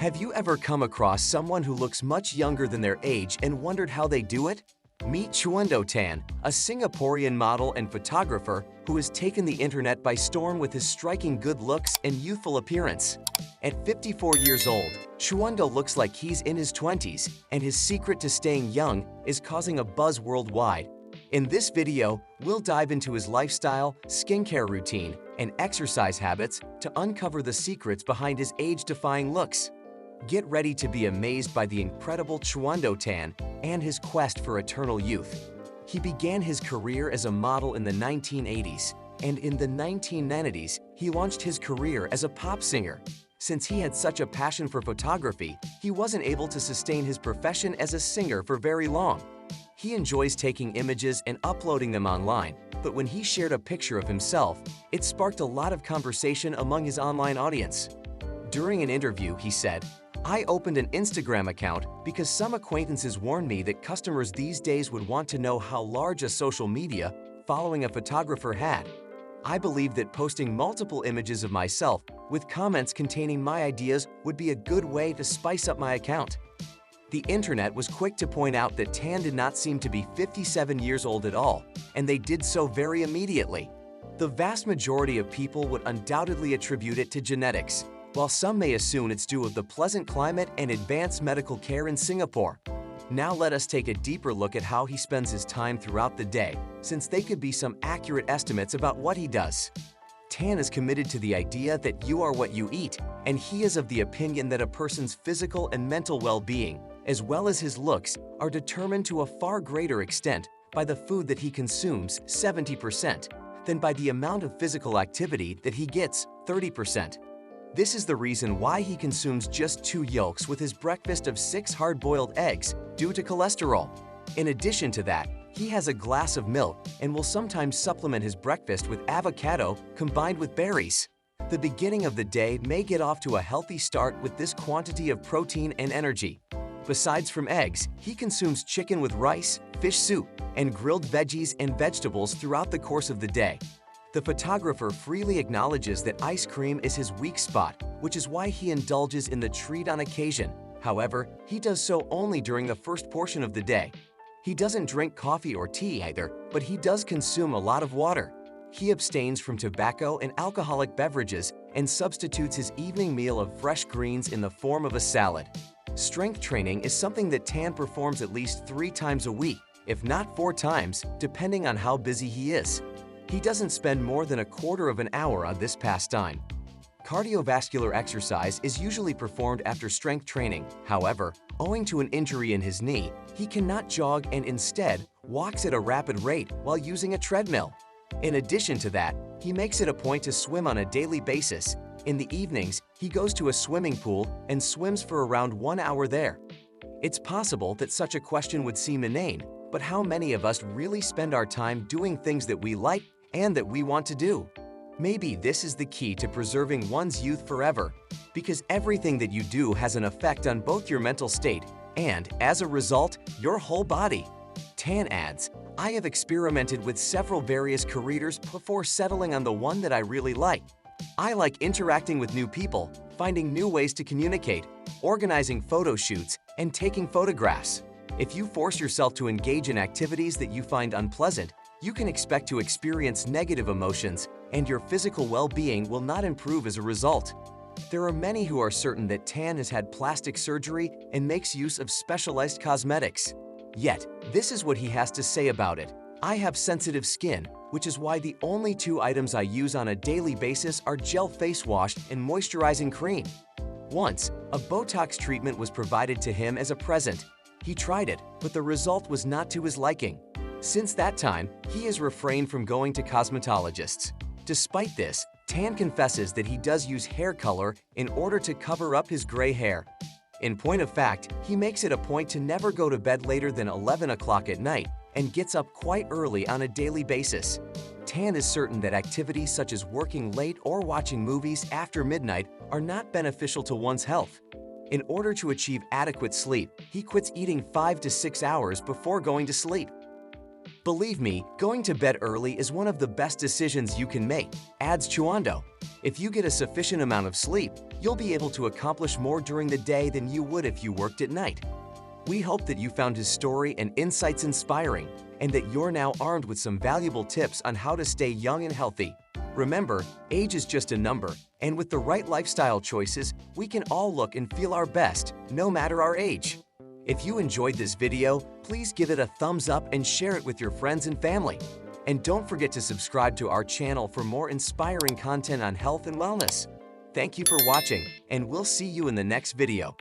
Have you ever come across someone who looks much younger than their age and wondered how they do it? Meet Chuando Tan, a Singaporean model and photographer who has taken the internet by storm with his striking good looks and youthful appearance. At 54 years old, Chuando looks like he's in his 20s, and his secret to staying young is causing a buzz worldwide. In this video, we'll dive into his lifestyle, skincare routine, and exercise habits to uncover the secrets behind his age-defying looks. Get ready to be amazed by the incredible Chuando Tan and his quest for eternal youth. He began his career as a model in the 1980s, and in the 1990s, he launched his career as a pop singer. Since he had such a passion for photography, he wasn't able to sustain his profession as a singer for very long. He enjoys taking images and uploading them online, but when he shared a picture of himself, it sparked a lot of conversation among his online audience. During an interview, he said, "I opened an Instagram account because some acquaintances warned me that customers these days would want to know how large a social media following a photographer had. I believe that posting multiple images of myself with comments containing my ideas would be a good way to spice up my account." The internet was quick to point out that Tan did not seem to be 57 years old at all, and they did so very immediately. The vast majority of people would undoubtedly attribute it to genetics, while some may assume it's due to the pleasant climate and advanced medical care in Singapore. Now let us take a deeper look at how he spends his time throughout the day, since they could be some accurate estimates about what he does. Tan is committed to the idea that you are what you eat, and he is of the opinion that a person's physical and mental well-being, as well as his looks, are determined to a far greater extent by the food that he consumes, 70%, than by the amount of physical activity that he gets, 30%. This is the reason why he consumes just 2 yolks with his breakfast of 6 hard-boiled eggs due to cholesterol. In addition to that, he has a glass of milk and will sometimes supplement his breakfast with avocado combined with berries. The beginning of the day may get off to a healthy start with this quantity of protein and energy. Besides from eggs, he consumes chicken with rice, fish soup, and grilled veggies and vegetables throughout the course of the day. The photographer freely acknowledges that ice cream is his weak spot, which is why he indulges in the treat on occasion. However, he does so only during the first portion of the day. He doesn't drink coffee or tea either, but he does consume a lot of water. He abstains from tobacco and alcoholic beverages and substitutes his evening meal of fresh greens in the form of a salad. Strength training is something that Tan performs at least 3 times a week, if not 4 times, depending on how busy he is. He doesn't spend more than a quarter of an hour on this pastime. Cardiovascular exercise is usually performed after strength training. However, owing to an injury in his knee, he cannot jog and instead walks at a rapid rate while using a treadmill. In addition to that, he makes it a point to swim on a daily basis. In the evenings, he goes to a swimming pool and swims for around 1 hour there. It's possible that such a question would seem inane, but how many of us really spend our time doing things that we like and that we want to do? Maybe this is the key to preserving one's youth forever, because everything that you do has an effect on both your mental state and, as a result, your whole body. Tan adds, "I have experimented with several various careers before settling on the one that I really like. I like interacting with new people, finding new ways to communicate, organizing photo shoots, and taking photographs. If you force yourself to engage in activities that you find unpleasant, you can expect to experience negative emotions, and your physical well-being will not improve as a result." There are many who are certain that Tan has had plastic surgery and makes use of specialized cosmetics. Yet, this is what he has to say about it. "I have sensitive skin, which is why the only 2 items I use on a daily basis are gel face wash and moisturizing cream." Once, a Botox treatment was provided to him as a present. He tried it, but the result was not to his liking. Since that time, he has refrained from going to cosmetologists. Despite this, Tan confesses that he does use hair color in order to cover up his gray hair. In point of fact, he makes it a point to never go to bed later than 11 o'clock at night and gets up quite early on a daily basis. Tan is certain that activities such as working late or watching movies after midnight are not beneficial to one's health. In order to achieve adequate sleep, he quits eating 5 to 6 hours before going to sleep. "Believe me, going to bed early is one of the best decisions you can make," adds Chuando. If you get a sufficient amount of sleep, you'll be able to accomplish more during the day than you would if you worked at night. We hope that you found his story and insights inspiring, and that you're now armed with some valuable tips on how to stay young and healthy. Remember, age is just a number, and with the right lifestyle choices, we can all look and feel our best, no matter our age. If you enjoyed this video, please give it a thumbs up and share it with your friends and family. And don't forget to subscribe to our channel for more inspiring content on health and wellness. Thank you for watching, and we'll see you in the next video.